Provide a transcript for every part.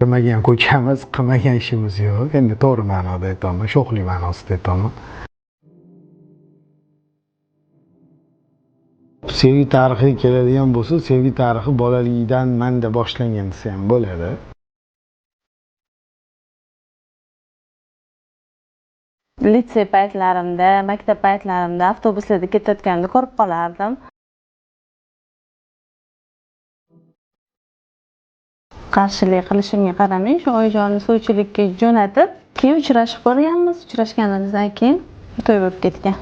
Qilmagan ko'chamiz, qilmagan ishimiz yo'q. Endi to'g'ri ma'noda aytaman, sho'xlik ma'nosida aytaman. Sevgi tarixiga keladigan bo'lsa, sevgi tarixi bolalikdan menda boshlangan desa ham bo'ladi. Litsey paytlarimda, maktab paytlarimda avtobuslarda ketayotganda ko'rib qolardim. Qarshilik qilishimga qaramay, shu oyijonni suvchilikka jo'natib, keyin uchrashib ko'rganmiz. Uchrashganimizdan keyin to'y bo'lib ketgan.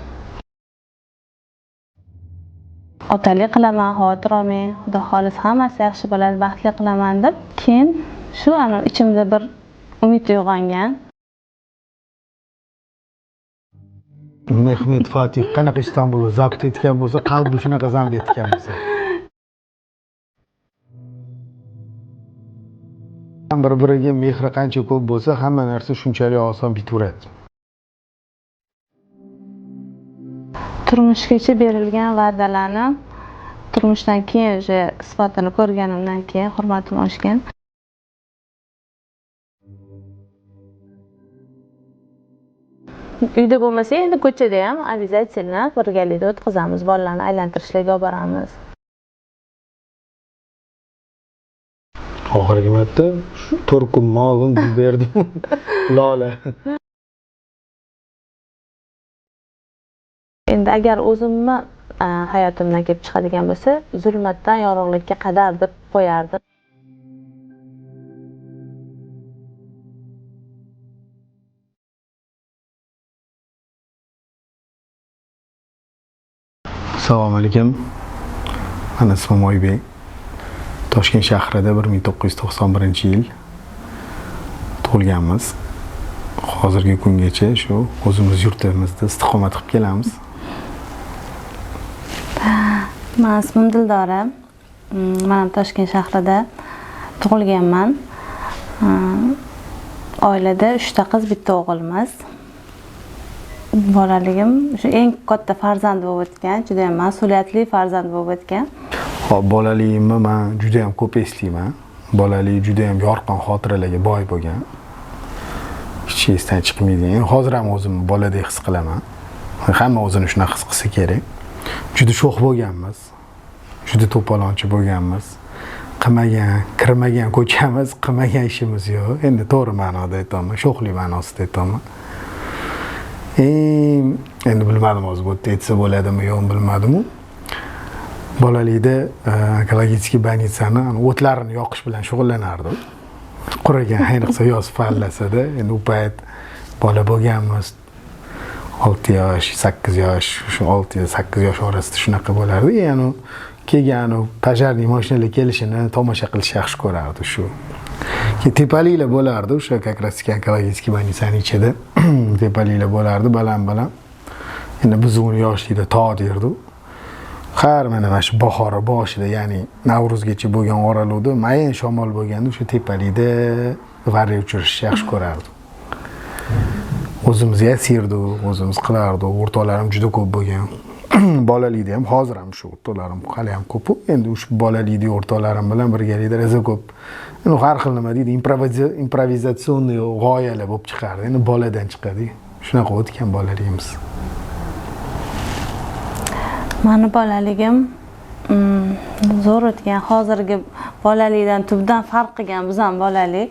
Otalik qilaman, xavotir olmang, xudo xohlasa hammasi yaxshi bo'ladi, baxtli qilaman deb, keyin shu ichimda bir umid uyg'ongan. Mehmet Fatih qanaqa Istanbulni zabt etgan bo'lsa, qalbi shunaqa zabt etgan bo'lsa. Bir-biriga mehri qancha ko'p bo'lsa, hamma narsa shunchalik oson bitaveradi. Turmushgacha berilgan va'dalarni turmushdan keyin isbotini ko'rganimdan keyin hurmatim oshgan. Uyda bo'lmasa endi ko'chada ham обязательно birgalikda o'tkazamiz, bolalarni aylantirishlarga olib boramiz. Oxirgi marta 4 kun ma'lum berdim. Lola. Endi agar o'zimni hayotimdan kelib chiqadigan bo'lsa, zulmatdan yorug'likka qadar deb qo'yardim. Assalomu alaykum. Men ismim Oybek. Toshkent shahrida 1991-yil tug'ilganmiz. Hozirgi kungacha shu o'zimiz yurtimizda istiqomat qilib kelamiz. Men ismim Dildora. Men Toshkent shahrida tug'ilganman. Oilada 3 ta qiz, bitta o'g'ilmiz. Bolaligim shu eng katta farzand bo'lib o'tgan, juda ham mas'uliyatli farzand bo'lib o'tgan. Hop, bolaligimni men juda ham ko'p eslayman. Bolalik juda ham yorqin xotiralarga boy bo'lgan. Hech esdan chiqmaydi. Hozir ham o'zimni boladek his qilaman. Hamma o'zini shunaqa his qilsa kerak. Juda sho'x bo'lganmiz. Juda to'polonchi bo'lganmiz. Qilmagan, kirmagan ko'chamiz, qilmagan ishimiz yo'q. Endi to'g'ri ma'noda aytaman, sho'xlik ma'nosida aytaman. Endi bilmadim, hozir bu yerda aytsa bo'ladimi, yo'q bilmadim-ku. Bolalikda ekologik banitsani o'tlarini yoqish bilan shug'ullanardim. Quragan, ayniqsa yoz pallasida, endi u payt bola bo'lganmiz. 6 yosh, 8 yosh, shu 6-8 yosh orasida shunaqa bo'lardi. Ya'ni kelgan pajarniy mashinalar kelishini tomosha qilish yaxshi ko'rardi shu. Tepaliklar bo'lardi, o'sha как раз ekologik banitsani ichida tepaliklar bo'lardi, baland-baland. Endi biz uni yoshlikda tog' derdik. Har mana shu bahor boshida, ya'ni Navro'zgacha bo'lgan oralikda mayin shamol bo'lganda o'sha tepalikda varya uchirishni yaxshi ko'rardim. O'zimiz yasirdik, o'zimiz qilardik. O'rtoqlarim juda ko'p bo'lgan. Bolalikda ham, hozir ham shu o'rtoqlarim hali ham ko'p. Endi shu bolalikda o'rtoqlarim bilan birgalikda raza ko'p. Endi har xil nima deydi, improvizatsionniy g'oyalar bo'lib chiqardi. Endi boladan chiqadi. Shunaqa o'tgan bolaligimiz. Meni bolaligim zo'r o'tgan. Hozirgi bolalikdan tubdan farq qilgan bizam bolalik.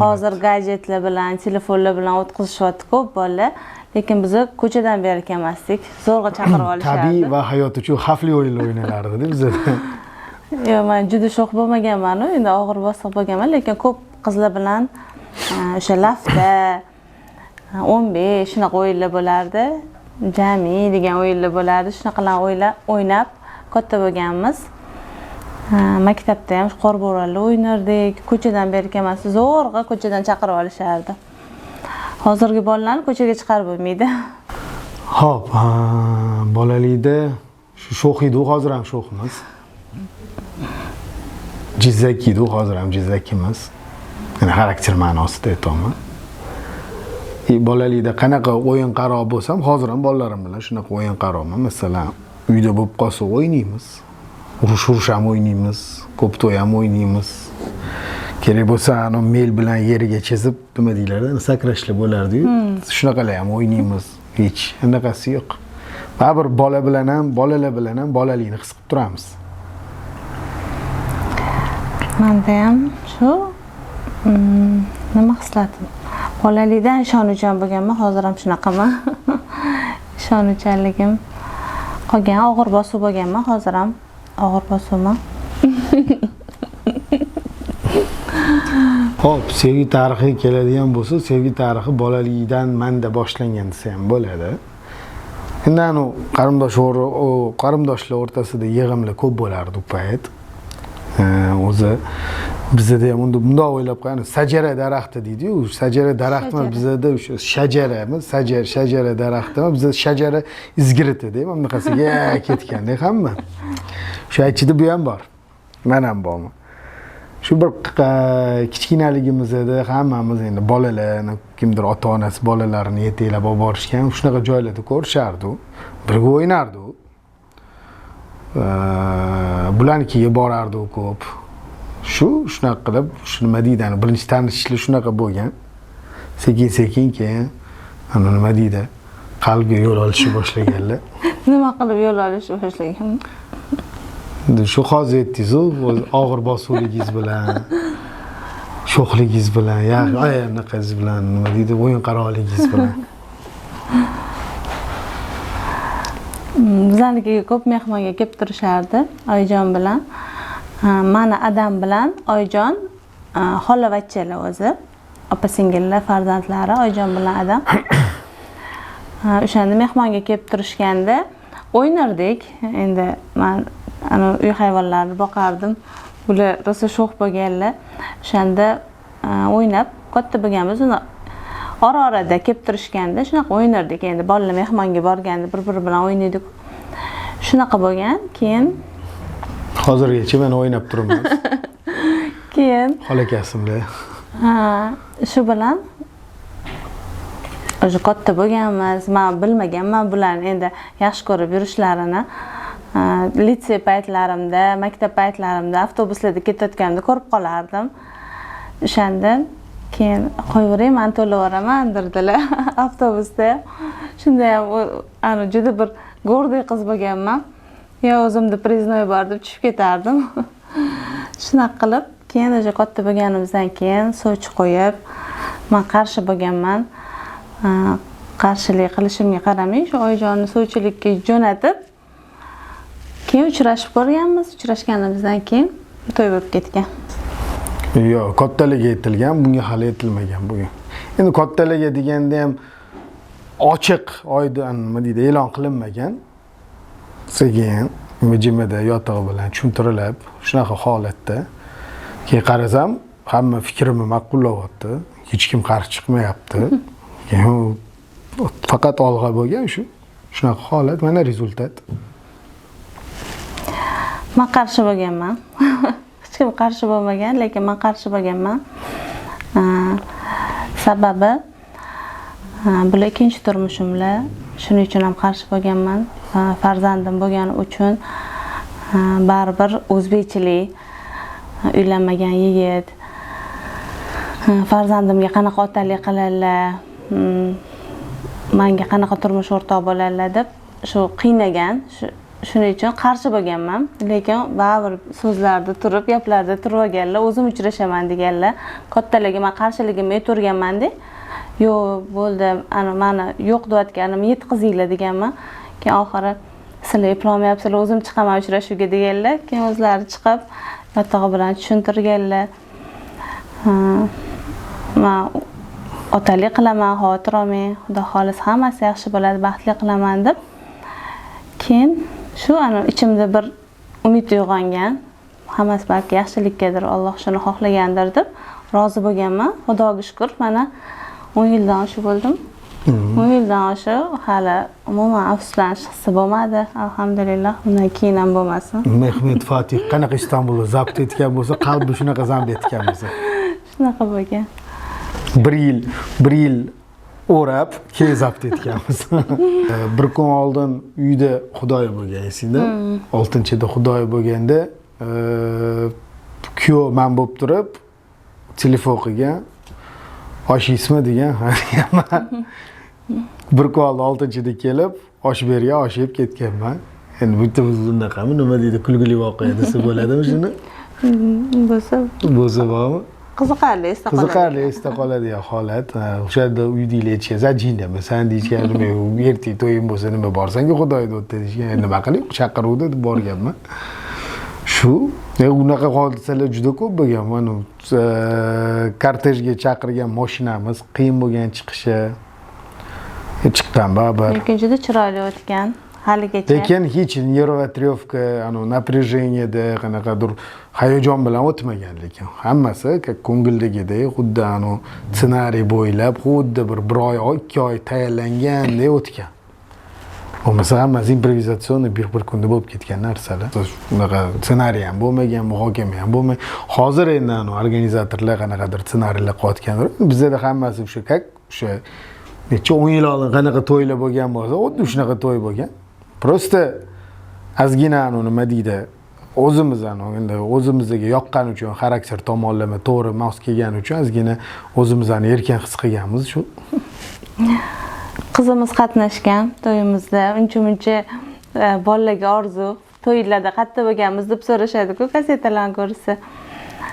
Hozir gadjetlar bilan, telefonlar bilan o'tkazishyapti ko'p bolalar. Lekin biz ko'chadan beri kelmasdik. Zo'rg'a chaqirib olishardi. Tabiiy va hayot uchun xavfli o'yinlar o'ynalardi bizda. Yo'q, men juda sho'x bo'lmaganman, endi og'ir bosiq bo'lganman, lekin ko'p qizlar bilan o'sha lafta 15 shunaqa o'yinlar bo'lardi. Jami degan o'yinlar bo'lardi. Shunaqalar o'yinlar o'ynab katta bo'lganmiz. Maktabda ham qorbo'ronlar o'ynardik. Ko'chadan beri kelmasdi, zo'rg'a ko'chadan chaqirib olishardi. Hozirgi bolalarni ko'chaga chiqarib bo'lmaydi. Xo'p, bolalikda shu sho'x edi, hozir ham sho'xmiz. Jizzak edi, hozir ham jizzakimiz. Ya'ni xarakter ma'nosida aytaman. Bolalikda qanaqa o'yin qaro bo'lsam, hozir ham bolalarim bilan shunaqa o'yin qaroman. Masalan, uyda bo'lib qolsa o'ynaymiz. Urush ham o'ynaymiz, ko'p to'y ham o'ynaymiz. kerak bo'lsa ani mel bilan yeriga chizib nima deyiladi, sakrashlar bo'lardi-yu. Shunaqalar ham o'ynaymiz. Hech anaqasi yo'q. Baribir bola bilan ham, bolalar bilan ham bolalikni his qilib turamiz. Menda ham shu nima hislatim? Bolalikdan ishonuvchan bo'lganman, hozir ham shunaqaman. Ishonuvchanligim qolgan, og'ir bosuv bo'lganman, hozir ham og'ir bosuvman. Xo'p, sevgi tarixiga keladigan bo'lsa, sevgi tarixi bolalikdan menda boshlangan desa ham bo'ladi. Endi anu qarindoshlar o'rtasida yig'imlar ko'p bo'lardi u payt. O'zi bizda ham bundoq o'ylab qo'ygan, sajara daraxti deydi-yu, sajara daraxtmi bizda o'sha shajarami, shajara daraxtimi, bizda shajara izgiriti deb bunaqasiga ketganda hamma. Shu ichida bu ham bor. Men ham borman. Shu bir kichkinaligimizda hammamiz endi bolalarni kimdir ota-onasi bolalarini yetaklab olib borishgan, shunaqa joylarda ko'rishardi. Birga o'ynardi. Bularnikiga borardi ko'p. Shunaqa qilib, nima deydi, birinchi tanishishlar shunaqa bo'lgan. Sekin-sekin keyin nima deydi, qalbga yo'l olishni boshlaganlar. Nima qilib yo'l olishni boshlagan? Shu hozir aytdingiz-ku, og'ir bosuvligingiz bilan, sho'xligingiz bilan, anaqangiz bilan, nima deydi, o'yin qaroqligingiz bilan. Bizlarnikiga ko'p mehmonga kelib turishardi, Oyijon bilan. Mana Adam bilan Oyijon xolavachchalar o'zi, opa-singillar farzandlari Oyijon bilan Adam. O'shanda mehmonga kelib turishganda o'ynardik. Endi men uy hayvonlarini boqardim. Bular rosa sho'x bo'lganlar. O'shanda o'ynab katta bo'lganmiz. Ora-orada kelib turishganda shunaqa o'ynardik. Endi bolalar mehmonga borganda bir-biri bilan o'ynaydik. Shunaqa bo'lgan. Keyin hozirgacha men o'ynab turibman. Keyin xolakasimlar. Shu bilan o'sha katta bo'lganmiz. Men bilmaganman bularni endi yaxshi ko'rib yurishlarini. Litsey paytlarimda, maktab paytlarimda avtobuslarda ketayotganda ko'rib qolardim. O'shandan keyin qo'yavering, men to'lab yuboraman derdilar avtobusda. Shunda ham juda bir go'rday qiz bo'lganman. Ya o'zimni priznoy bor deb tushib ketardim. Shunaqa qilib, keyin o'sha katta bo'lganimizdan keyin so'ch qo'yib, men qarshi bo'lganman. Qarshilik qilishimga qaramay, shu Oyijonni sovchilikka jo'natib, keyin uchrashib ko'rganmiz. Uchrashganimizdan keyin to'y bo'lib ketgan. Yo'q, kattalarga aytilgan, bunga hali aytilmagan bugun. Endi kattalarga deganda ham ochiq, oydin, nima deydi, e'lon qilinmagan. Sekin mijimada yotog'i bilan tushuntirilib, shunaqa holatda. Keyin qarasam, hamma fikrimni ma'qullayapti. Hech kim qarshi chiqmayapti. Keyin faqat olg'a bo'lgan shunaqa holat, mana rezultat. Men qarshi bo'lganman. Hech kim qarshi bo'lmagan, lekin men qarshi bo'lganman. Sababi bular ikkinchi turmushimlar. Shuning uchun ham qarshi bo'lganman. Farzandim bo'lgani uchun baribir o'zbekchilik, uylanmagan yigit. Farzandimga qanaqa otalik qiladilar, menga qanaqa turmush o'rtoq bo'ladilar deb shu qiynagan. Shuning uchun qarshi bo'lganman. Lekin baribir so'zlarda turib, gaplarda turib olganlar, o'zim uchrashaman deganlar. Kattalarga men qarshiligimni aytganman-da. Yo'q, bo'ldi, meni yo'q deyotganimni yetkazinglar deganman. Keyin oxiri sizlar eplolmayapsizlar, o'zim chiqaman uchrashuvga deganlar. Keyin o'zlari chiqib, yotog'i bilan tushuntirganlar. Men otalik qilaman, xavotir olmang, xudo xolis hammasi yaxshi bo'ladi, baxtli qilaman deb. Keyin shu ichimda bir umid uyg'ongan. Hammasi balki yaxshilikkadir, Alloh shuni xohlagandir deb rozi bo'lganman. Xudoga shukr, mana 10 yildan oshib bo'ldim. 10 yildan oshib hali umuman afsuslanish hissi bo'lmadi. Alhamdulillah, undan keyin ham bo'lmasin. Mehmet Fatih qanaqa Istanbulni zabt etgan bo'lsa, qalbi shunaqa zabt etgan bo'lsa. Shunaqa bo'lgan. 1 yil o'rab, keyin zabt etganmiz. Bir kun oldin uyda xudoyi bo'lgan esingda. 6-da xudoyi bo'lganda kuyov men bo'lib turib, telefon qilgan. Osh yeysizmi degan. Bir kun 6-da kelib, osh bergan, osh yeb ketganman. Endi bittamiz bunaqami, nima deydi, kulgili voqea desa bo'ladimi shuni? Bo'lsa bormi? Qiziqarli esda qoladi. Qiziqarli esda qoladigan holat. O'sha yerda uydagilar aytishgan, "Zajinami, san deyishgan, nima ertaga to'yim bo'lsa nima borsang, Xudoyni o'tdi" deyishgan. Endi nima qiling, chaqiruvdi deb borganman. Shu, unaqa hodisalar juda ko'p bo'lgan. Mana kortejga chaqirgan mashinamiz qiyin bo'lgan chiqishi. Chiqqan baribir. Lekin juda chiroyli o'tgan. Haligacha. Lekin hech nervotrevka, напряжениеda qanaqadir hayajon bilan o'tmagan lekin. Hammasi ko'ngildagidek, xuddi ssenariy bo'ylab, xuddi bir oy, 2 oy tayyorlangandek o'tgan. Bo'lmasa hammasi improvizatsion bir kunda bo'lib ketgan narsalar. Unaqa ssenariy ham bo'lmagan, muhokama ham bo'lmagan. Hozir endi organizatorlar qanaqadir ssenariylar qilayotganlar. Bizda hammasi o'sha necha 10 yil oldin qanaqa to'ylar bo'lgan bo'lsa, xuddi shunaqa to'y bo'lgan. Prosta ozgina nima deydi, o'zimizga yoqqani uchun xarakter tomonlama to'g'ri mos kelgani uchun ozgina o'zimizni erkin his qilganmiz shu. Qizimiz qatnashgan to'yimizda, uncha-muncha bolalarga orzu, to'ylarda qayerda bo'lganmiz deb so'rashadi-ku kasetalarni ko'rsa.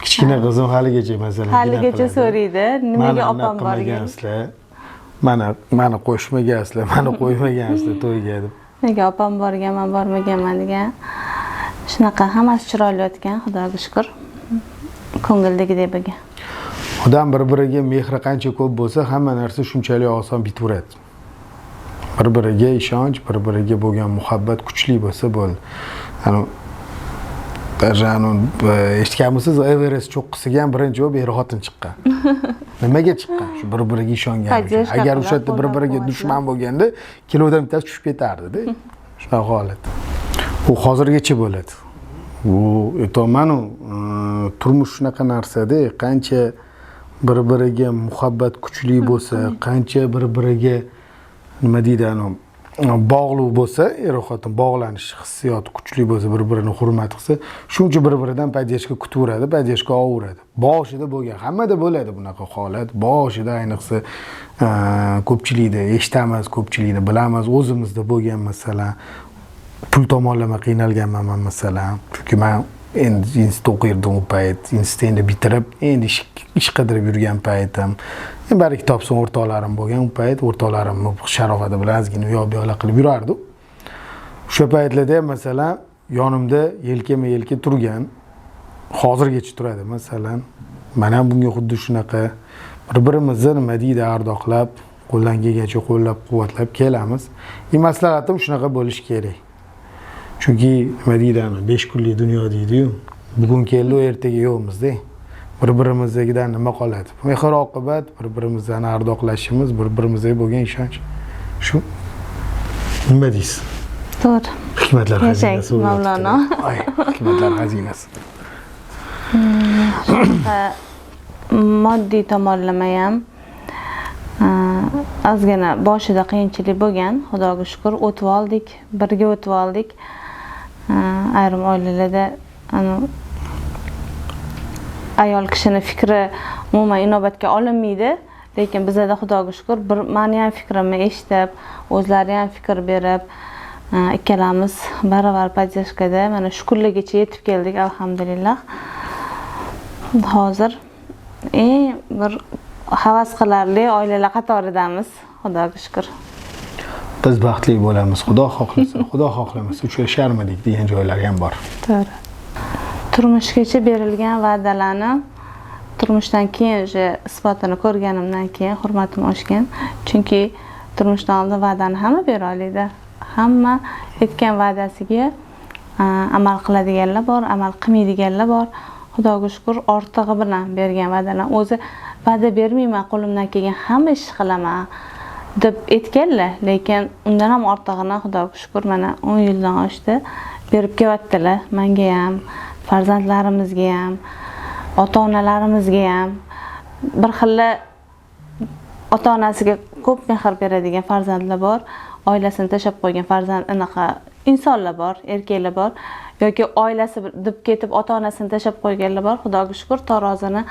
Kichkina qizim haligacha masalan haligacha so'raydi, nimaga opam borgansizlar? Mani qo'shmagansizlar, mani qo'ymagansizlar to'yga deb. Nega opam borganman, bormaganman degan. Shunaqa hammasi chiroyli o'tgan, Xudoga shukr. Ko'ngildagidek bo'lgan. Odam bir-biriga mehri qancha ko'p bo'lsa, hamma narsa shunchalik oson bitaveradi. Bir-biriga ishonch, bir-biriga bo'lgan muhabbat kuchli bo'lsa bo'ldi. Eshitganmisiz, Everest cho'qqisiga ham birinchi bo'lib er-xotin chiqqan. Nimaga chiqqan? Shu bir-biriga ishongani uchun. Agar o'sha yerda bir-biriga dushman bo'lganda, kilodan bittasi tushib ketardi-da. Shunaqa holat. U hozirgacha bo'ladi. U aytolmanu, turmush shunaqa narsa-da, qancha bir-biriga muhabbat kuchli bo'lsa, qancha bir-biriga nima deydi, bog'liq bo'lsa, er-xotin bog'lanish hissiyoti kuchli bo'lsa, bir-birini hurmat qilsa, shuncha bir-biridan podдержка kutaveradi, podдержка olaveradi. Boshida bo'lgan, hammada bo'ladi bunaqa holat. Boshida ayniqsa ko'pchilikda eshitamiz, ko'pchilikda bilamiz, o'zimizda bo'lgan masalan, pul tomonlama qiynalganman masalan. Chunki men endi institut o'qirdim u payt, institutni bitirib, endi ish qidirib yurgan paytim. Balki topsin o'rtoqlarim bo'lgan u payt, o'rtoqlarimni sharofati bilan ozgina yo'q-yo'qlar qilib yurardim. O'sha paytlarda masalan yonimda yelkama-yelka turgan, hozirgacha turadi masalan. Mana bunga xuddi shunaqa bir-birimizni nima deydi, ardoqlab, qo'ldan kelgancha qo'llab-quvvatlab kelamiz. Maslahatim shunaqa bo'lishi kerak. Chunki nima deydi, 5 kunlik dunyo deydi-yu. Bugun keldi, ertaga yo'qmiz-da. Bir-birimizdagidan nima qoladi? Mehr-oqibat, bir-birimizdan ardoqlashimiz, bir-birimizga bo'lgan ishonch. Shu. Nima deysiz? To'g'ri. Hikmatlar xazinasi. Mavlono. Ay, hikmatlar xazinasi. Moddiy tomonlama ham ozgina boshida qiyinchilik bo'lgan, Xudoga shukr, o'tib oldik, birga o'tib oldik. Ayrim oilalarda ayol kishini fikri umuman inobatga olinmaydi, lekin bizda Xudoga shukr, meni ham fikrimni eshitib, o'zlari ham fikr berib, ikkalamiz baravar podдержкада mana shu kunlargacha yetib keldik, alhamdulillah. Hozir bir havas qilarli oilalar qatoridamiz, Xudoga shukr. Biz baxtli bo'lamiz, Xudo xohlasa, Xudo xohlamasa uchrasharmidik degan joylar ham bor. To'g'ri. Turmushgacha berilgan va'dalarni turmushdan keyin isbotini ko'rganimdan keyin hurmatim oshgan. Chunki turmushdan oldin va'dani hamma bera oladi. Hamma aytgan va'dasiga amal qiladiganlar bor, amal qilmaydiganlar bor. Xudoga shukr, ortig'i bilan bergan va'dalar. O'zi va'da bermayman, qo'limdan kelgan hamma ishni qilaman deb aytganlar, lekin undan ham ortig'ini Xudoga shukr mana 10 yildan oshdi berib kelayotdilar. Menga ham, farzandlarimizga ham, ota-onalarimizga ham bir xilla ota-onasiga ko'p mehr beradigan farzandlar bor, oilasini tashlab qo'ygan farzand anaqa insonlar bor, erkaklar bor, yoki oilasi deb ketib ota-onasini tashlab qo'yganlar bor. Xudoga shukr, tarozini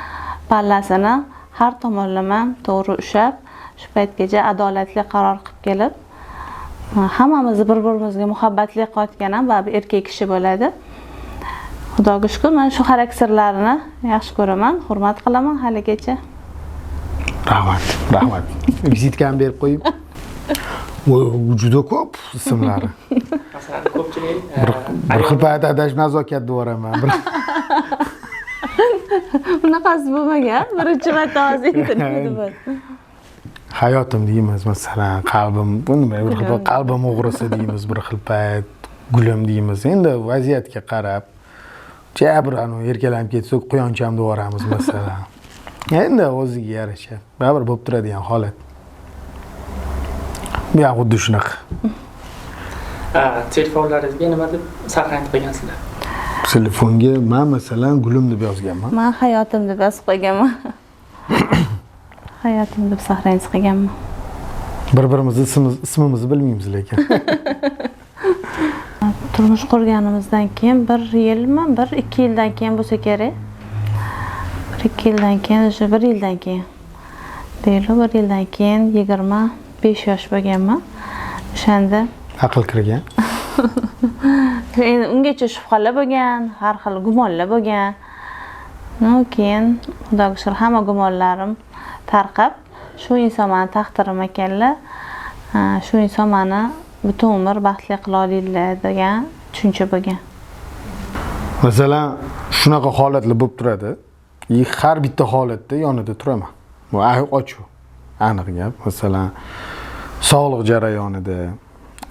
pallasini har tomonlama to'g'ri ushlab, shu paytgacha adolatli qaror qilib kelib, hammamizni bir-birimizga muhabbatli qilayotgan ham baribir erkak kishi bo'ladi. Xudoga shukr, men shu xarakterlarini yaxshi ko'raman, hurmat qilaman haligacha. Rahmat. Vizitkani berib qo'ying. Juda ko'p ismlari. Masalan, ko'pchilik Bir xil payt adashib nazokatda boraman. Bunaqasi bo'lmagan. Birinchi marta hozir intervyuda Hayotim deymiz, masalan, qalbim, nima, bir xil qalbim o'g'risi deymiz, bir xil payt gulim deymiz. Endi vaziyatga qarab, bir erkalanib ketsak, quyonchamda boramiz masalan. Endi o'ziga yarasha, baribir bo'lib turadigan holat. Bu ham xuddi shunaqa. Telefonlaringizga nima deb saqlanib qo'ygansizlar? Telefonga men masalan gulim deb yozganman. Men hayotim deb yozib qo'yganman. Hayotim deb saqlanib qo'yganman. Bir-birimizni ismimizni bilmaymiz lekin. Turmush qurganimizdan keyin 1 yilmi, 1-2 yildan keyin bo'lsa kerak. 1-2 yildan keyin, o'sha 1 yildan keyin. Deyli, 1 yildan keyin 25 yosh bo'lganman. O'shanda Aql kirgan. Endi ungacha shubhalar bo'lgan, har xil gumonlar bo'lgan. Keyin Xudoga shukr, hamma gumonlarim tarqab, shu inson meni taqdirim ekanlar. Shu inson meni butun umr baxtli qila olinglar degan tushuncha bo'lgan. Masalan, shunaqa holatlar bo'lib turadi. Har bitta holatda yonida turaman. Bu ochiq, aniq gap. Masalan, sog'liq jarayonida,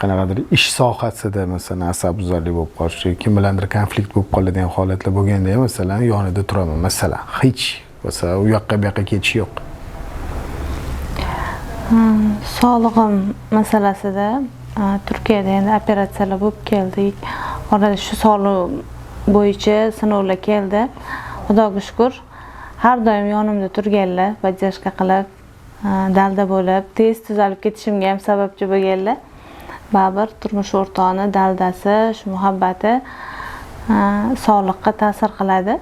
qanaqadir ish sohasida masalan asabzorlik bo'lib qolishi, kim bilandir konflikt bo'lib qoladigan holatlar bo'lganda, masalan, yonida turaman. Masalan, hech masalan u yoqqa bu yoqqa ketish yo'q. Sog'lig'im masalasida Turkiyada endi operatsiyalar bo'lib keldik. Orada shu sog'liq bo'yicha sinovlar keldi. Xudoga shukr, har doim yonimda turganlar, podдержка qilib, dalda bo'lib, tez tuzalib ketishimga ham sababchi bo'lganlar. Baribir turmush o'rtog'ini daldasi, shu muhabbati sog'liqqa ta'sir qiladi.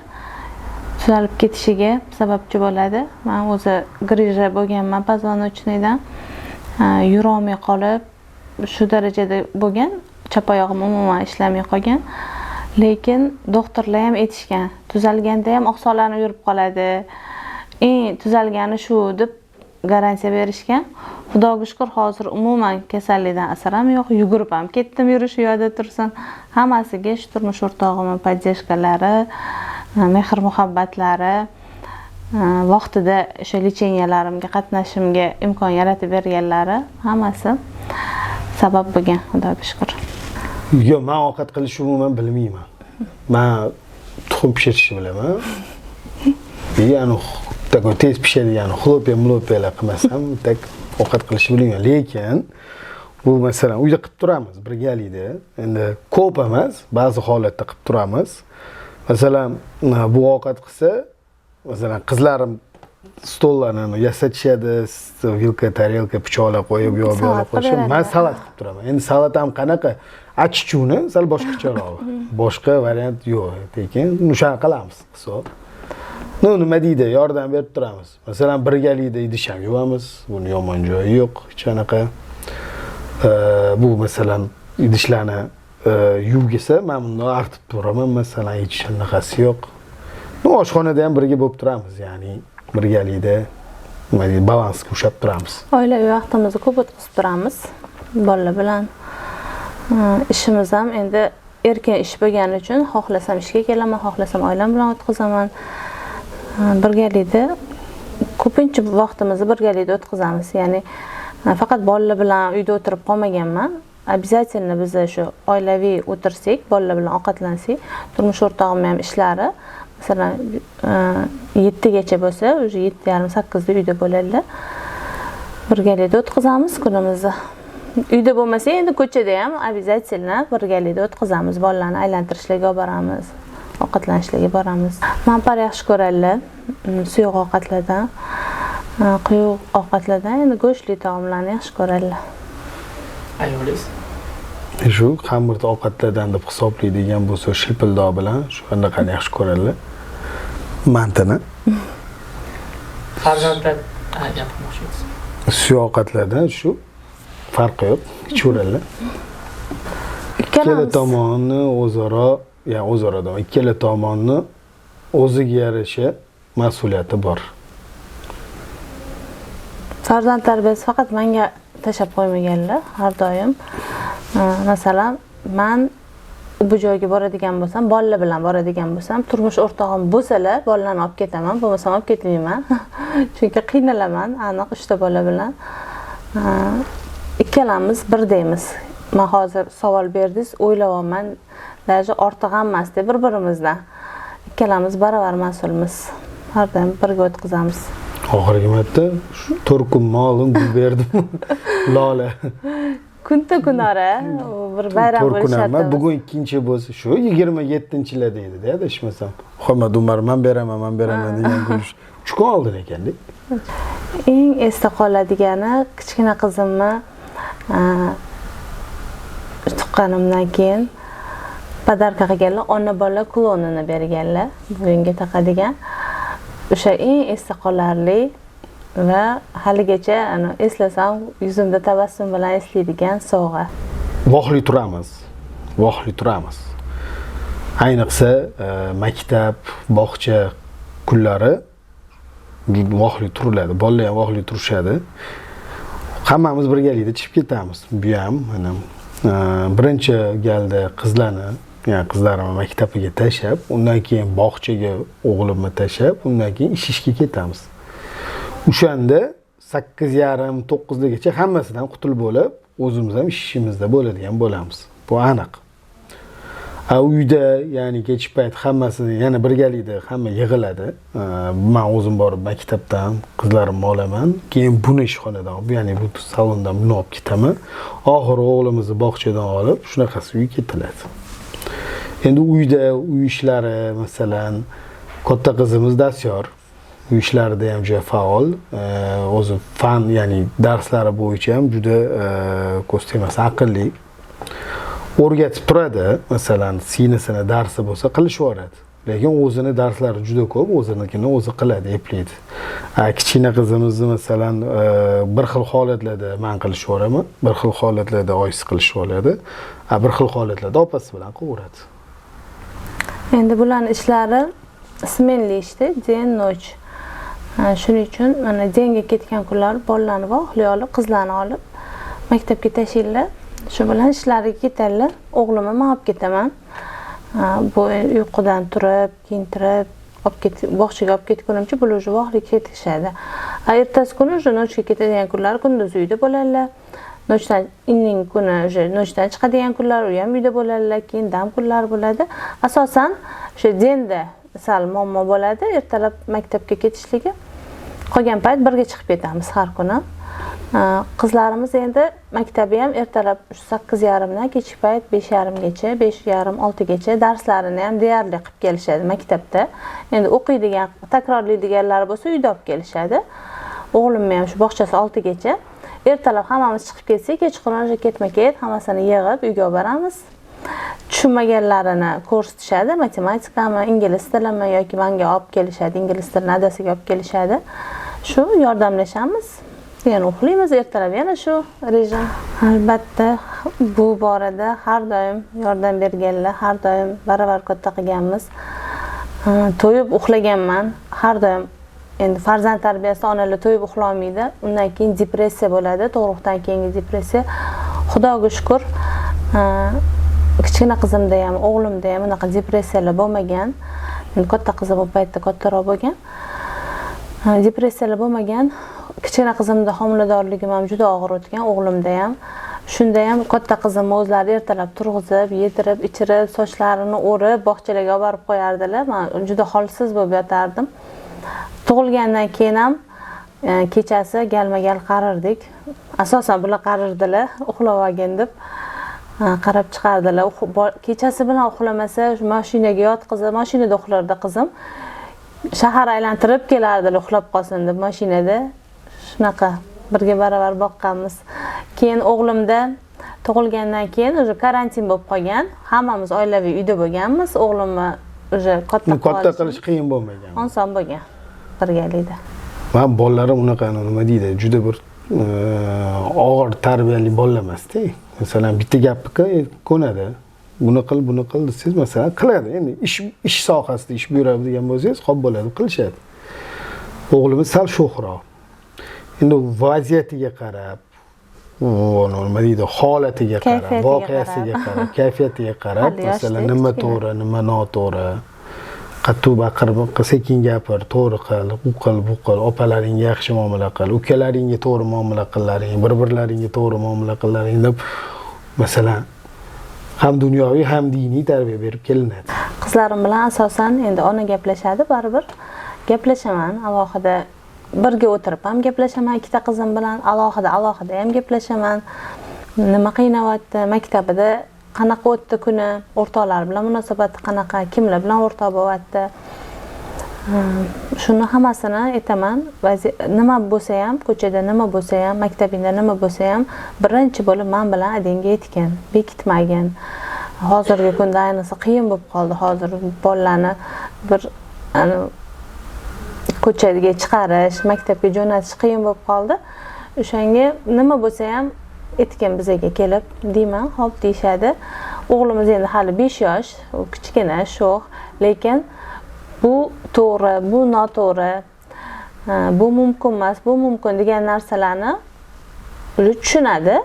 Tuzalib ketishiga sababchi bo'ladi. Men o'zi grija bo'lganman позвоночныйdan. Yurolmay qolib, shu darajada bo'lgan, chap oyog'im umuman ishlamay qolgan. Lekin doktorlar ham aytishgan, tuzalganda ham oqsoqlanib yurib qoladi. Tuzalgani shu deb garantiya berishgan. Xudoga shukr, hozir umuman kasallikdan asar ham yo'q. Yugurib ham ketdim, yurish yo'lda tursin. Hammasiga shu turmush o'rtog'imning podдержкалari, mehr muhabbatlari, vaqtida o'sha lechenialarimga qatnashimga imkon yaratib berganlari hammasi sabab bo'lgan, Xudoga shukr. Yo'q, men ovqat qilishni umuman bilmayman. Men tuxum pishirishni bilaman. Yani такой tez pishadigan xlopya qilmasam, tak ovqat qilishni bilmayman. Lekin bu masalan uyda qilib turamiz birgalikda. Endi ko'p emas, ba'zi holatda qilib turamiz. Masalan, bu ovqat qilsa, masalan, qizlarim stollarni yasatishadi, vilka, tarelka, pichoqlar qo'yib, yo'q qo'yishadi. Men salat qilib turaman. Endi salat ham qanaqa? Achichuni sal boshqacharoq. Boshqa variant yo'q. Lekin o'shani qilamiz hisob. Nima deydi, yordam berib turamiz. Masalan, birgalikda idish ham yuvamiz. Buni yomon joyi yo'q, hech qanaqa. Bu masalan idishlarni yuvgisa, men buni artib turaman, masalan, hech shunaqasi yo'q. Oshxonada ham birga bo'lib turamiz, ya'ni birgalikda nima deydi, balansni ushlab turamiz. Oilaviy vaqtimizni ko'p o'tkazib turamiz bolalar bilan. Ishimiz ham endi erkin ish bo'lgani uchun xohlasam ishga kelaman, xohlasam oilam bilan o'tkazaman. Birgalikda ko'pincha vaqtimizni birgalikda o'tkazamiz. Ya'ni faqat bolalar bilan uyda o'tirib qolmaganman. Обязательно biz shu oilaviy o'tirsak, bolalar bilan ovqatlansak, turmush o'rtog'im ham ishlari, masalan 7 gacha bo'lsa, o'sha 7:30-8 da uyda bo'ladilar. Birgalikda o'tkazamiz kunimizni. Uyda bo'lmasa, endi ko'chada ham обязательно birgalikda o'tkazamiz. Bolalarni aylantirishlarga olib boramiz, ovqatlanishlarga boramiz. Manpar yaxshi ko'radilar, suyuq ovqatlardan, quyuq ovqatlardan, endi go'shtli taomlarni yaxshi ko'radilar. Ayolingiz? Shu xamirli ovqatlardan deb hisoblaydigan bo'lsa, shilpildoq bilan shu qanaqani yaxshi ko'radilar. Mantini. Farzandlar gapirmoqchi edingiz. Suyoqatlardan shu farqi yo'q, ichaveradilar. Ikkala tomonni o'zaro, ya'ni o'zaro deyman, ikkala tomonni o'ziga yarasha mas'uliyati bor. Farzand tarbiyasi faqat menga tashab qo'ymaganlar har doim. Masalan, men bu joyga boradigan bo'lsam, bolalar bilan boradigan bo'lsam, turmush o'rtog'im bo'lsalar, bolalarni olib ketaman, bo'lmasam olib ketmayman. Chunki qiynalaman, aniq 3 ta bola bilan. Ikkalamiz birdaymiz. Men hozir savol berdingiz, o'ylayapman, даже ortiq emas deb bir-birimizdan. Ikkalamiz baravar mas'ulmiz. Har doim birga o'tkazamiz. Oxirgi marta 4 kun molim gul berdim. Lola. Kunta kunora bir bayram bo'lishadi. Bugun ikkinchi bo'lsa shu 27-lar deydi-da, adashmasam. Muhammad Umar men beraman degan gul 3 kun oldin ekan-da. Eng esda qoladigani kichkina qizimni tuqqanimdan keyin podarka qilganlar, ona bola klonini berganlar, bo'yinga taqadigan. O'sha eng esda qolarli va haligacha eslasam yuzimda tabassum bilan eslaydigan sovg'a. Vohli turamiz. Ayniqsa maktab, bog'cha kunlari vohli turiladi. Bolalar ham vohli turishadi. Hammamiz birgalikda chiqib ketamiz. Bu ham mana birinchi galda qizlarimni maktabiga tashlab, undan keyin bog'chaga o'g'limni tashlab, undan keyin ishga ketamiz. O'shanda 8:30-9 gacha hammasidan qutulib bo'lib, o'zimiz ham ishimizda bo'ladigan bo'lamiz. Bu aniq. Uyda, ya'ni kechki payt hammasini yana birgalikda hamma yig'iladi. Men o'zim borib maktabdan qizlarimni olaman, keyin buni ishxonadan, ya'ni bu salondan buni olib ketaman. Oxiri o'g'limizni bog'chadan olib, shunaqasi uyga ketiladi. Endi uyda uy ishlari, masalan, katta qizimiz darsyor. Uy ishlarida ham juda faol. O'zi fan, ya'ni darslari bo'yicha ham juda ko'stemas aqlli. O'rgatib turadi, masalan, singlisining darsi bo'lsa qilishib yuboradi. Lekin o'zini darslari juda ko'p, o'zinikini o'zi qiladi, eplaydi. Kichkina qizimizni masalan bir xil holatlarda men qilishib yuboraman, bir xil holatlarda oyisi qilishib oladi, bir xil holatlarda opasi bilan qilaveradi. Endi bularning ishlari smenli ishda, den noch. Shuning uchun mana denga ketgan kunlar bolalarni vohli olib, qizlarni olib maktabga tashiylar. Shu bilan ishlariga ketadilar. O'g'limni men olib ketaman. Bu uyqudan turib, kiyintirib, bog'chaga olib ketgunimcha bular уже vohli ketishadi. Ertasi kuni уже nochga ketadigan kunlar kunduz uyda bo'ladilar. Nochdan inning kuni уже nochdan chiqadigan kunlar u ham uyda bo'ladilar, keyin dam kunlar bo'ladi. Asosan o'sha denda sal muammo bo'ladi, ertalab maktabga ketishligi. Qolgan payt birga chiqib ketamiz har kuni. Qizlarimiz endi maktabi ham ertalab 8:30 dan kechki payt 5:30gacha, 5:30-6 gacha darslarini ham deyarli qilib kelishadi maktabda. Endi o'qiydigan, takrorlaydiganlar bo'lsa uyda olib kelishadi. O'g'limni ham shu bog'chasi 6 gacha. Ertalab hammamiz chiqib ketsak, kechqurun ketma-ket hammasini yig'ib uyga olib boramiz. Tushunmaganlarini ko'rsatishadi, matematikami, ingliz tilimi yoki menga olib kelishadi, ingliz tilini adasiga olib kelishadi. Shu yordamlashamiz. Keyin uxlaymiz, ertalab yana shu rejim. Albatta, bu borada har doim yordam berganlar, har doim baravar katta qilganmiz. To'yib uxlaganman, har doim. Endi farzand tarbiyasida onalar to'yib uxlolmaydi. Undan keyin depressiya bo'ladi, tug'ruqdan keyingi depressiya. Xudoga shukr, kichkina qizimda ham, o'g'limda ham unaqa depressiyalar bo'lmagan. Endi katta qizim bu paytda kattaroq bo'lgan. Depressiyalar bo'lmagan. Kichkina qizimda homiladorligim ham juda og'ir o'tgan, o'g'limda ham. Shunda ham katta qizim o'zlari ertalab turg'izib, yedirib, ichirib, sochlarini o'rib, bog'chalarga olib borib qo'yardilar. Men juda holsiz bo'lib yotardim. Tug'ilgandan keyin ham kechasi galma-gal qarirdik. Asosan bular qarirdilar, uxlab olgin deb qarab chiqardilar. Kechasi bilan uxlamasa, mashinaga yotqizib, mashinada uxlardi qizim. Shahar aylantirib kelardilar uxlab qolsin deb mashinada. Shunaqa birga baravar boqqanmiz. Keyin o'g'limda tug'ilgandan keyin o'sha karantin bo'lib qolgan. Hammamiz oilaviy uyda bo'lganmiz. O'g'limni o'sha katta qilish qiyin bo'lmagan. Oson bo'lgan birgalikda. Men bolalarim unaqa nima deydi, juda bir og'ir tarbiyali bolalar emasda. Masalan, bitta gapga ko'nadi. Buni qil desangiz, masalan, qiladi. Endi ish sohasida ish buyuradigan bo'lsangiz, xo'p bo'ladi, qilishadi. O'g'limiz sal sho'xroq. Endi vaziyatiga qarab, nima deydi, holatiga qarab, voqeasiga qarab, kayfiyatiga qarab, masalan, nima to'g'ri, nima noto'g'ri, qattiq baqirib, sekin gapir, to'g'ri qil, bu qil, opalaringga yaxshi muomala qil, ukalaringga to'g'ri muomala qillaring, bir-birlaringga to'g'ri muomala qillaring deb, masalan, ham dunyoviy ham diniy tarbiya berib kelinadi. Qizlarim bilan asosan endi ona gaplashadi, baribir gaplashaman, alohida birga o'tirib ham gaplashaman, ikkita qizim bilan alohida ham gaplashaman. Nima qiynayapti, maktabida qanaqa o'tdi kuni, o'rtoqlar bilan munosabati qanaqa, kimlar bilan o'rtoq bo'lyapti. Shuni hammasini aytaman. Nima bo'lsa ham, ko'chada nima bo'lsa ham, maktabingda nima bo'lsa ham, birinchi bo'lib men bilan adinga yetgan, bekitmagin. Hozirgi kunda ayniqsa qiyin bo'lib qoldi. Hozir bolalarni bir ko'chaga chiqarish, maktabga jo'natish qiyin bo'lib qoldi. O'shanga nima bo'lsa ham aytgan bizaga kelib deyman, xo'p deyshadi. O'g'limiz endi hali 5 yosh, u kichkina, sho'x, lekin bu to'g'ri, bu noto'g'ri, bu mumkin emas, bu mumkin degan narsalarni tushunadi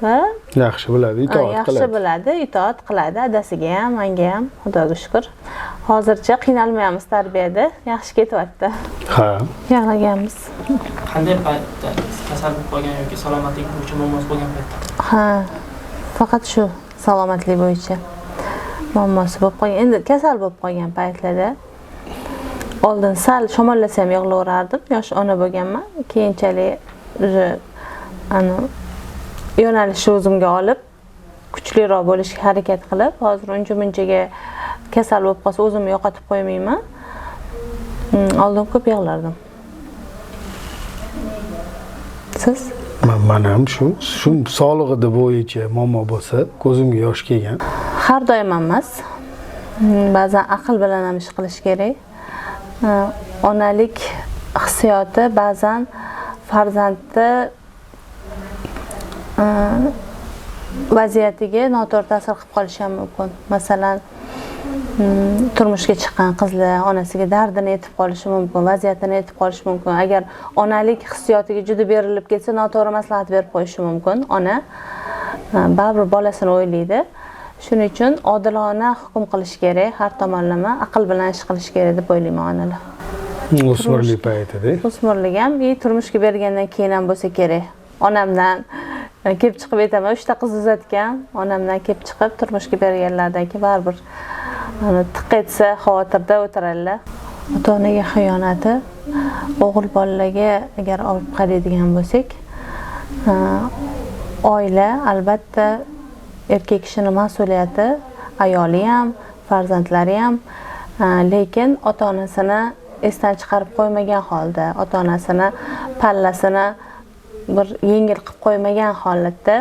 va yaxshi biladi, itoat qiladi. Yaxshi biladi, itoat qiladi, adasiga ham, menga ham, Xudoga shukr. Hozircha qiynalmayapmiz tarbiyada, yaxshi ketyapti. Ha. Yig'laganmiz. Qanday paytda kasal bo'lib qolgan yoki salomatlik bo'yicha muammosi bo'lgan paytda? Ha, faqat shu salomatlik bo'yicha muammosi bo'lib qolgan. Endi kasal bo'lib qolgan paytlarda oldin sal shamollasam yig'laverardim, yosh ona bo'lganman. Keyinchalik yo'nalishni o'zimga olib, kuchliroq bo'lishga harakat qilib, hozir uncha-munchaga kasal bo'lib qolsa o'zimni yo'qotib qo'ymayman. Oldin ko'p yig'lardim. Siz? Men ham shu sog'lig'ida bo'yicha muammo bo'lsa, ko'zimga yosh kelgan. Har doim emas. Ba'zan aql bilan ham ish qilish kerak. Onalik hissiyoti ba'zan farzandni vaziyatiga noto'g'ri ta'sir qilib qolishi ham mumkin. Masalan, turmushga chiqqan qizlar onasiga dardini aytib qolishi mumkin, vaziyatini aytib qolishi mumkin. Agar onalik hissiyotiga juda berilib ketsa, noto'g'ri maslahat berib qo'yishi mumkin. Ona baribir bolasini o'ylaydi. Shuning uchun odilona hukm qilish kerak, har tomonlama aql bilan ish qilish kerak deb o'ylayman onalar. O'smirlik paytida. O'smirlik ham turmushga bergandan keyin ham bo'lsa kerak. Onamdan kelib chiqib aytaman, 3 ta qiz uzatgan, onamdan kelib chiqib turmushga berganlardan keyin baribir tiq etsa xavotirda o'tiradilar. Ota-onaga xiyonati o'g'il bolalarga agar olib qaraydigan bo'lsak, oila albatta erkak kishining mas'uliyati, ayoli ham, farzandlari ham, lekin ota-onasini esdan chiqarib qo'ymagan holda, ota-onasini pallasini bir yengil qilib qo'ymagan holatda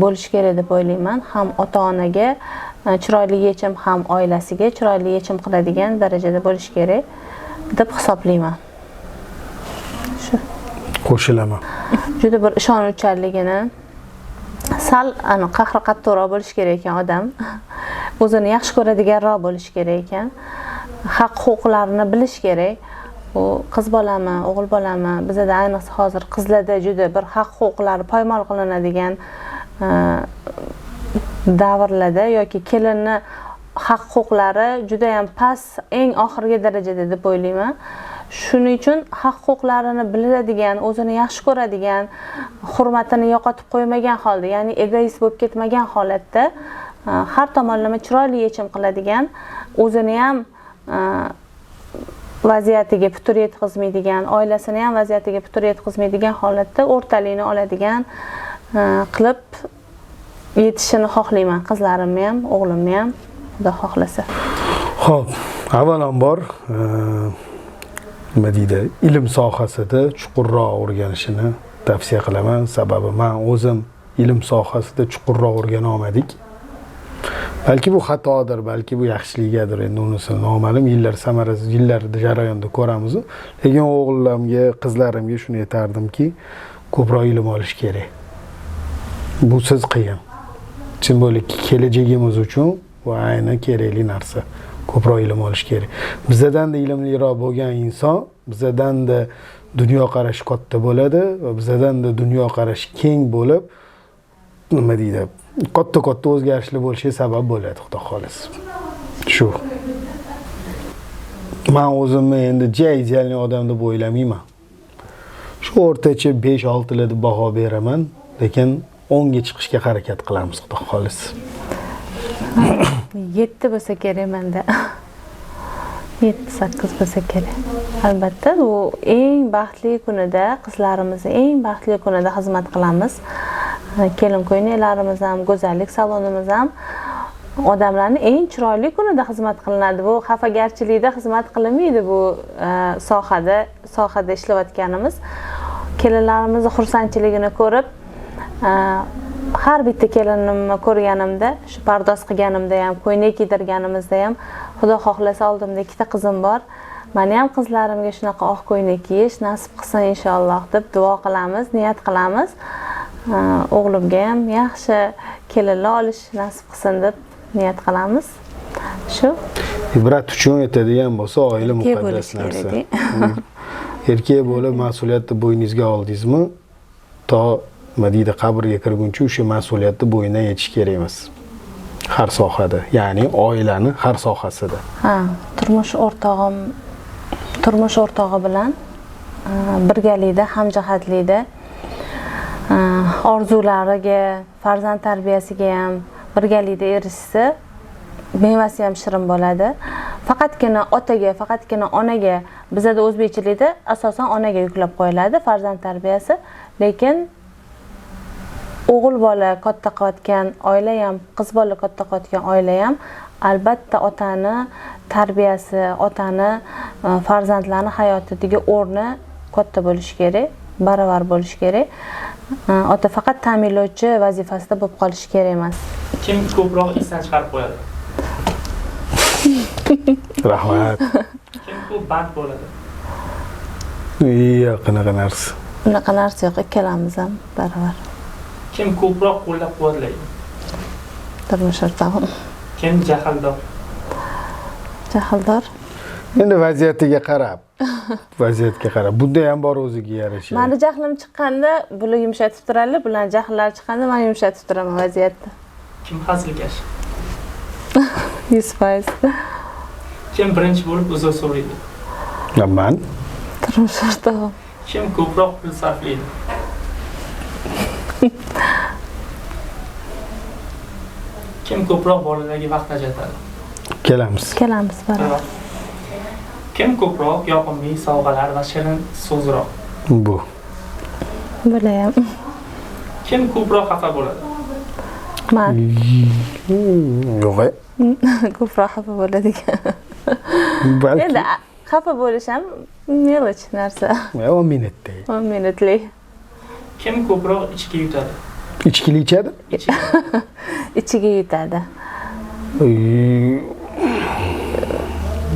bo'lish kerak deb o'ylayman. Ham ota-onaga chiroyli yechim, ham oilasiga chiroyli yechim qiladigan darajada bo'lish kerak deb hisoblayman. Shu. Qo'shilaman. Juda bir ishonuvchanligini sal qahri qattiqroq bo'lish kerak ekan odam. O'zini yaxshi ko'radiganroq bo'lish kerak ekan. Haq-huquqlarini bilish kerak. U qiz bolami, o'g'il bolami, bizda ayniqsa hozir qizlarda juda bir haq-huquqlari poymol qilinadigan davrlarda yoki kelinni haq-huquqlari juda ham past, eng oxirgi darajada deb o'ylayman. Shuning uchun haq-huquqlarini biladigan, o'zini yaxshi ko'radigan, hurmatini yo'qotib qo'ymagan holda, ya'ni egoist bo'lib ketmagan holatda har tomonlama chiroyli yechim qiladigan, o'zini ham vaziyatiga putur yetkazmaydigan, oilasini ham vaziyatiga putur yetkazmaydigan holatda o'rtalikni oladigan qilib yetishini xohlayman, qizlarimni ham, o'g'limni ham, Xudo xohlasa. Xo'p, avvalambor nima deydi, ilm sohasida chuqurroq o'rganishini tavsiya qilaman. Sababi men o'zim ilm sohasida chuqurroq o'rgana olmadik. balki bu xatodir, balki bu yaxshiligidir, endi unisi noma'lum, yillar samarasi, yillar jarayonida ko'ramiz. Lekin o'g'illarimga, qizlarimga shuni aytardimki, ko'proq ilm olish kerak. Bu siz qiyin. Simbolik kelajagimiz uchun bu ayni kerakli narsa. Ko'proq ilm olish kerak. Bizdan-da ilmliroq bo'lgan inson, bizdan-da dunyoqarashi katta bo'ladi va bizdan-da dunyoqarashi keng bo'lib, nima deydi, katta o'zgarishlar bo'lishiga sabab bo'ladi, xudo xolisi. Shu. Men o'zimni endi idealniy odam deb o'ylamayman. Shu o'rtacha 5-6 deb baho beraman, lekin 10 ga chiqishga harakat qilamiz, xudo xolisi. 7 bo'lsa kerak menda. 7-8 bo'lsa kerak. Albatta, bu eng baxtli kunida, qizlarimizni eng baxtli kunida xizmat qilamiz. Kelin ko'ylaklarimiz ham, go'zallik salonimiz ham odamlarning eng chiroyli kunida xizmat qilinadi. Bu xafagarchilikda xizmat qilinmaydi bu sohada ishlayotganimiz. Kelinlarimizni xursandchiligini ko'rib, har bitta kelinimni ko'rganimda, shu pardoz qilganimda ham, ko'ylak kiydirganimizda ham, Xudo xohlasa oldimda 2 ta qizim bor. Meni ham qizlarimga shunaqa oq ko'ylak kiyish nasib qilsin inshaalloh deb duo qilamiz, niyat qilamiz. O'g'limga ham yaxshi kelinlar olish nasib qilsin deb niyat qilamiz. Shu ibrat uchun aytadigan bo'lsa, oila muqaddas narsa. Erkak bo'lib mas'uliyatni bo'yningizga oldingizmi, to madida qabrga kirguncha o'sha mas'uliyatni bo'ynidan yetish kerak emas. Har sohada, ya'ni oilani har sohasida. Turmush o'rtog'i bilan birgalikda, hamjihatlikda orzulariga, farzand tarbiyasiga ham birgalikda erishsa, mevasi ham shirin bo'ladi. Faqatgina otaga, faqatgina onaga, bizda o'zbekchilikda asosan onaga yuklab qo'yiladi farzand tarbiyasi, lekin o'g'il bola katta qilayotgan oila ham, qiz bola katta qilayotgan oila ham albatta otani tarbiyasi, otani farzandlarning hayotidagi o'rni katta bo'lishi kerak, baravar bo'lishi kerak. Ota faqat ta'minlovchi vazifasida bo'lib qolishi kerak emas. Kim ko'proq esdan chiqarib qo'yadi? Rahmat. Kim ko'p band bo'ladi? Qanaqa narsa? Unaqa narsa yo'q, ikkalamiz ham baravar. Kim ko'proq qo'llab-quvvatlaydi? Turmush o'rtog'im. Kim jahldor? Jahldor? Endi vaziyatiga qarab. Bunda ham bor o'ziga yarasha. Meni jahlim chiqqanda bular yumshatib turadilar, bular jahllari chiqqanda men yumshatib turaman vaziyatni. Kim hazilkash? 100%. Kim birinchi bo'lib uzr so'raydi? Men. Turmush o'rtog'im. Kim ko'proq pul sarflaydi? Kim ko'proq bolalarga vaqt ajratadi? Kelamiz baravar. Kim ko'proq yoqimli sovg'alar va shirin so'zroq? Bu. Bular ham. Kim ko'proq xafa bo'ladi? Men. Yo'q. Ko'proq xafa bo'ladigan. Balki. Endi xafa bo'lish ham melish narsa. 10 minutda. 10 minutlik. Kim ko'proq ichki yutadi? Ichkili ichadi? Ichiga yutadi.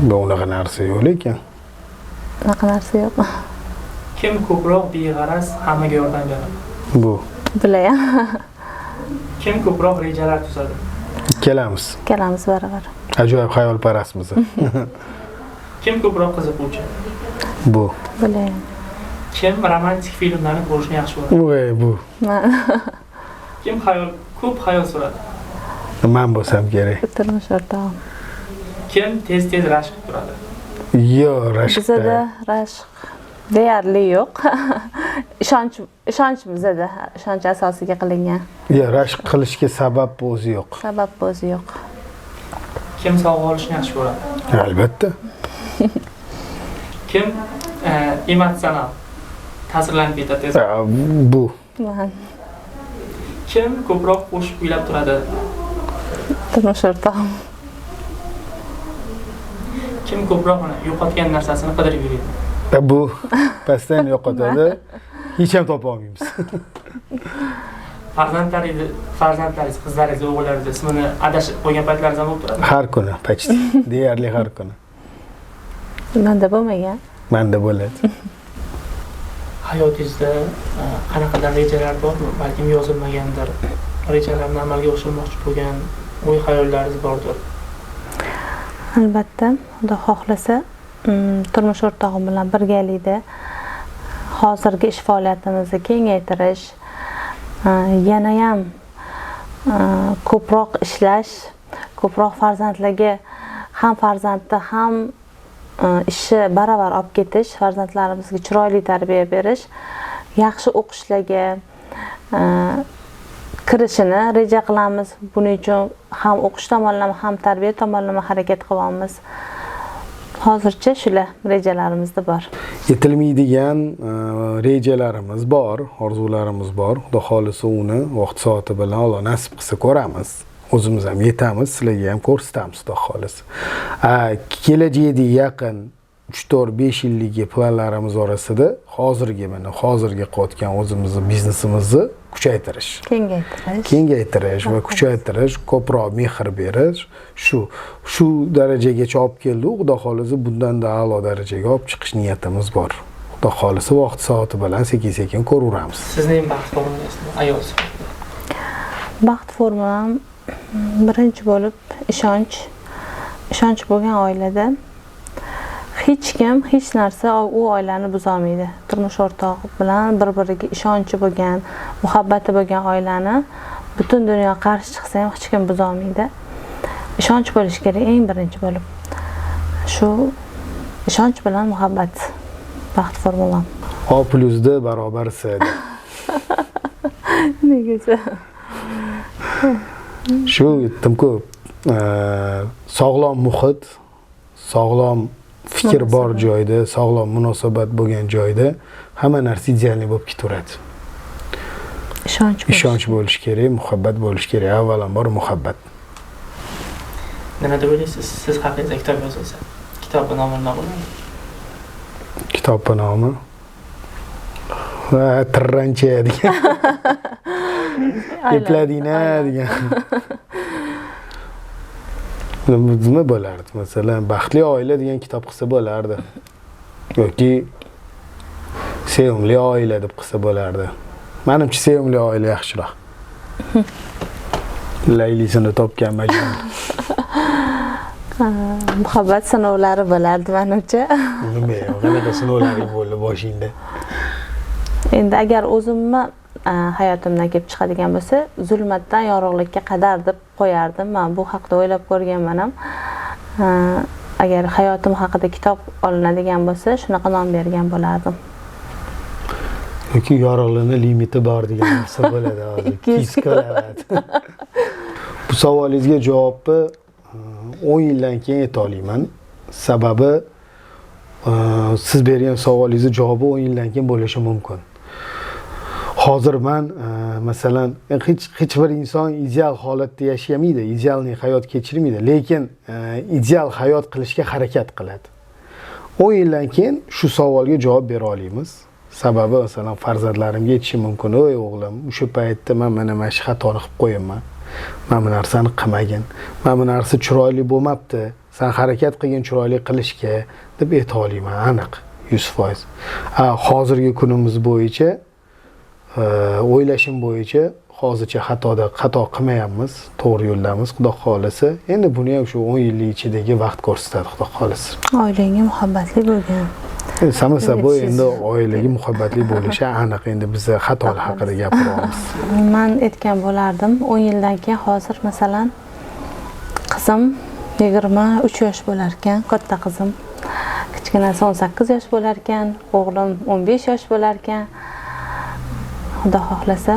Bu unaqa narsa yo'q lekin. Unaqa narsa yo'q. Kim ko'proq beg'araz hammaga yordam beradi? Bu. Bular ham. Kim ko'proq rejalar tuzadi? Kelamiz baravar. Ajoyib xayolparastmiz. Kim ko'proq qiziquvchi? Bu. Bular ham. Kim romantik filmlarni ko'rishni yaxshi ko'radi? Bu. Men. Kim ko'p xayol suradi? Men bo'lsam kerak. Turmush o'rtog'im. Kim tez rashk turadi? Yo'q, rashk. Bizda rashk deyarli yo'q. Ishonch bizda, ishonch asosiga qilingan. Yo'q, rashk qilishga sabab o'zi yo'q. Kim sovg'a olishni yaxshi ko'radi? Albatta. Kim emotsional ta'sirlanib ketadi? Bu. Men. Kim ko'proq qo'shiq kuylab turadi? Turmush o'rtog'im. Kim ko'proq yo'qotgan narsasini qidirib yuradi? Bu pastdan yo'qotadi. Hech ham topa olmaymiz. farzandlaringiz, qizlaringiz, o'g'illaringiz ismini adashib qo'ygan paytlaringiz ham bo'lib turadi. Har kuni, почти. Deyarli har kuni. Menda bo'lmagan. Menda bo'ladi. Hayotingizda qanaqadir rejalar bormi? Balkim yozilmagandir. Rejalarni amalga oshirmoqchi bo'lgan o'y-hayollaringiz bordir. Albatta, Xudo xohlasa, turmush o'rtog'im bilan birgalikda hozirgi ish faoliyatimizni kengaytirish, yanayam ko'proq ishlash, ko'proq farzandlarga ham farzandni ham ishni baravar olib ketish, farzandlarimizga chiroyli tarbiya berish, yaxshi o'qishlarga kirishini reja qilamiz. Buning uchun ham o'qish tomonlama, ham tarbiya tomonlama harakat qilyapmiz. Hozircha shular rejalarimizda bor. Yetilmaydigan rejalarimiz bor, orzularimiz bor. Xudo xolisa uni vaqt soati bilan Alloh nasib qilsa ko'ramiz. O'zimiz ham yetamiz, sizlarga ham ko'rsatamiz, Xudo xolisa. Kelajakda yaqin 3-4-5 yillik planlarimiz orasida hozirgi qilayotgan o'zimizning biznesimizni kuchaytirish, kengaytirish va kuchaytirish, ko'proq mehr berish, shu darajagacha olib keldik. Xudo xolisa bundan-da a'lo darajaga olib chiqish niyatimiz bor. Xudo xolisa vaqt soati bilan sekin-sekin ko'raveramiz. Sizning baxt formulangiz ayol sifatida? Baxt formulam birinchi bo'lib ishonch bo'lgan oilada hech kim, hech narsa u oilani buzolmaydi. Turmush o'rtog'i bilan bir-biriga ishonchi bo'lgan, muhabbati bo'lgan oilani butun dunyo qarshi chiqsa ham hech kim buzolmaydi. Ishonch bo'lishi kerak eng birinchi bo'lib. Shu ishonch bilan muhabbat baxt formulam. O plus D barobar C. Nega? Shu aytdim-ku, sog'lom muhit, sog'lom fikr bor joyda, sog'lom munosabat bo'lgan joyda hamma narsa idealniy bo'lib ketaveradi. Ishonch bo'lishi kerak, muhabbat bo'lishi kerak. Avvalambor muhabbat. Nima deb o'ylaysiz? Siz haqingizda kitob yozilsa, kitobning nomi nima bo'ladi? Kitobning nomi Tirrancha degan. Epladina degan. Nima bo'lardi? Masalan, Baxtli oila degan kitob qilsa bo'lardi. Yoki Sevimli oila deb qilsa bo'lardi. Menimcha Sevimli oila yaxshiroq. Laylisini topgan majnun. Muhabbat sinovlari bo'lardi menimcha. Nima, qanaqa sinovlar bo'ldi boshingda? Endi agar o'zimni hayotimdan kelib chiqadigan bo'lsa, zulmatdan yorug'likka qadar deb qo'yardim. Men bu haqida o'ylab ko'rganman ham. Agar hayotim haqida kitob olinadigan bo'lsa, shunaqa nom bergan bo'lardim. Yoki yorug'likning limiti bor degan narsa bo'ladi hozir. 200 kilovatt. Bu savolingizga javobni 10 yildan keyin ayta olaman. Sababi siz bergan savolingizning javobi 10 yildan keyin bo'lishi mumkin. Hozir men masalan hech bir inson ideal holatda yashamaydi, idealniy hayot kechirmaydi, lekin ideal hayot qilishga harakat qiladi. 10 yildan keyin shu savolga javob bera olamiz. Sababi masalan farzandlarimga aytishim mumkin, "Oy o'g'lim, o'sha paytda men mana shu xatoni qilib qo'yibman. Men bu narsani qilmagin. Men bu narsa chiroyli bo'lmabdi. Sen harakat qilgin chiroyli qilishga" deb ayta olaman, aniq 100%. Hozirgi kunimiz bo'yicha o'ylashim bo'yicha hozircha xato qilmayapmiz, to'g'ri yo'ldamiz, Xudo xolisa. Endi buni ham shu 10 yillik ichidagi vaqt ko'rsatadi, Xudo xolisa. Oilangiz muhabbatli bo'lgan. Samo собой endi oilaga muhabbatli bo'lishi aniq. Endi biz xatolar haqida gapiryapmiz. Men aytgan bo'lardim, 10 yildan keyin hozir masalan qizim 23 yosh bo'lar ekan, katta qizim. Kichkinasi 18 yosh bo'lar ekan, o'g'lim 15 yosh bo'lar ekan. Xudo xohlasa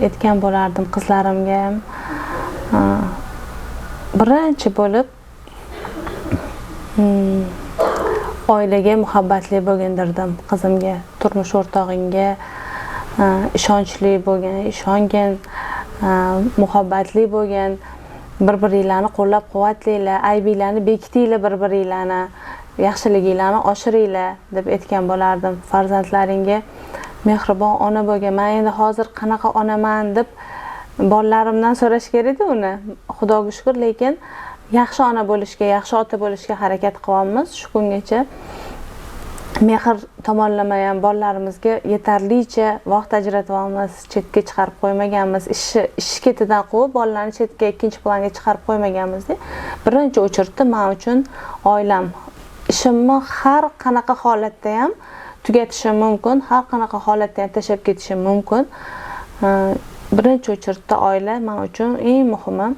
aytgan bo'lardim qizlarimga ham birinchi bo'lib oilaga muhabbatli bo'lgandirdim. Qizimga, turmush o'rtog'ingga ishonchli bo'lgan, ishongin, muhabbatli bo'lgan, bir-biringlarni qo'llab-quvvatlaylar, aybinglarni bekitinglar, bir-biringlarni, yaxshiliginglarni oshiringlar deb aytgan bo'lardim. Farzandlaringga mehribon ona bo'lgan. Men endi hozir qanaqa onaman deb bolalarimdan so'rash kerak edi uni. Xudoga shukr, lekin yaxshi ona bo'lishga, yaxshi ota bo'lishga harakat qilyapmiz shu kungacha. Mehr tomonlama ham bolalarimizga yetarlicha vaqt ajratyapmiz, chetga chiqarib qo'ymaganmiz. Ish ketidan quvib, bolalarni chetga ikkinchi planga chiqarib qo'ymaganmiz-da. Birinchi o'chirdi men uchun oilam. Ishimni har qanaqa holatda ham tugatishim mumkin, har qanaqa holatda ham tashlab ketishim mumkin. Birinchi o'chirdi oila men uchun eng muhimi.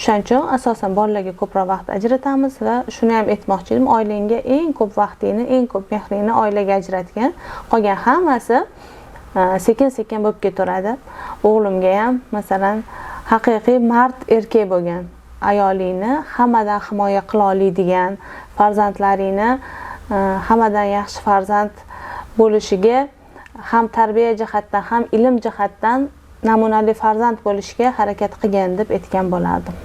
Shuning uchun asosan bolalarga ko'proq vaqt ajratamiz va shuni ham aytmoqchi edim, oilangga eng ko'p vaqtingni, eng ko'p mehringni oilaga ajratgan. Qolgan hammasi sekin-sekin bo'lib ketaveradi. O'g'limga ham masalan haqiqiy mard erkak bo'lgan, ayolingni hammadan himoya qila oladigan, farzandlaringni hammadan yaxshi farzand bo'lishiga, ham tarbiya jihatdan, ham ilm jihatdan namunali farzand bo'lishga harakat qilgan deb aytgan bo'lardim.